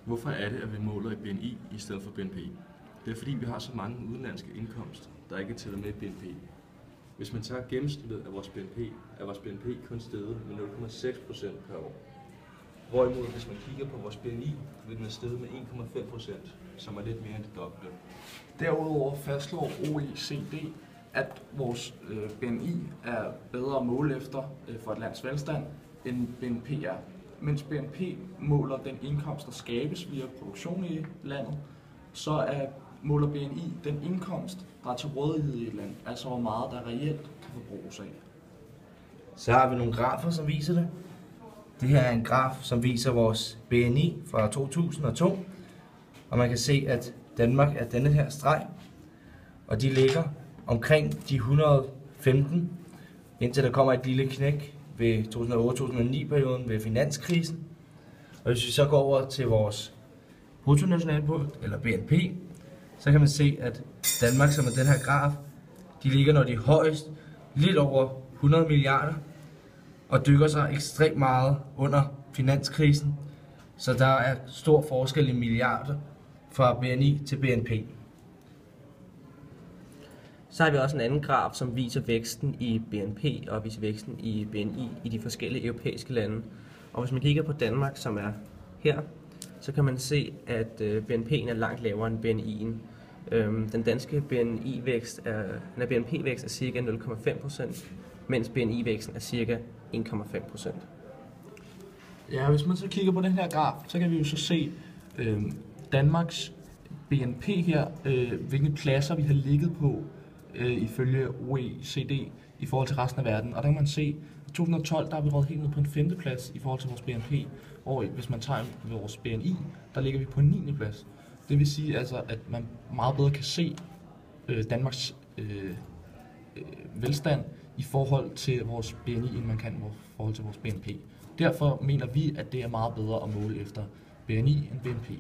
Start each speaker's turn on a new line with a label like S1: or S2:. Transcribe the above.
S1: Hvorfor er det, at vi måler i BNI i stedet for BNP? Det er fordi, vi har så mange udenlandske indkomster, der ikke er tæller med i BNP. Hvis man tager gennemsnittet af vores BNP, er vores BNP kun steget med 0,6% per år. Hvorimod, hvis man kigger på vores BNI, vil den er steget med 1,5%, som er lidt mere end det dobbelte.
S2: Derudover fastslår OECD, at vores BNI er bedre at måle efter for et lands velstand, end BNP er. Mens BNP måler den indkomst, der skabes via produktion i landet, så måler BNI den indkomst, der er til rådighed i et land, altså hvor meget der reelt kan forbruges af.
S3: Så har vi nogle grafer, som viser det. Det her er en graf, som viser vores BNI fra 2002, og man kan se, at Danmark er denne her streg, og de ligger omkring de 115, indtil der kommer et lille knæk ved 2008-2009-perioden ved finanskrisen. Og hvis vi så går over til vores bruttonationalprodukt, eller BNP, så kan man se, at Danmark, som er den her graf, de ligger, når de er højst, lidt over 100 milliarder, og dykker sig ekstremt meget under finanskrisen. Så der er stor forskel i milliarder fra BNI til BNP.
S4: Så har vi også en anden graf, som viser væksten i BNP og viser væksten i BNI i de forskellige europæiske lande. Og hvis man kigger på Danmark, som er her, så kan man se, at BNP'en er langt lavere end BNI'en. Den danske BNP-vækst er ca. 0,5%, mens BNI-væksten er ca. 1,5%.
S2: Ja, hvis man så kigger på den her graf, så kan vi jo så se Danmarks BNP her, hvilke pladser vi har ligget på ifølge OECD i forhold til resten af verden. Og der kan man se, at i 2012 der har vi råd helt ned på en 5. plads i forhold til vores BNP, og hvis man tager vores BNI, der ligger vi på en 9. plads. Det vil sige altså, at man meget bedre kan se Danmarks velstand i forhold til vores BNI, end man kan i forhold til vores BNP. Derfor mener vi, at det er meget bedre at måle efter BNI end BNP.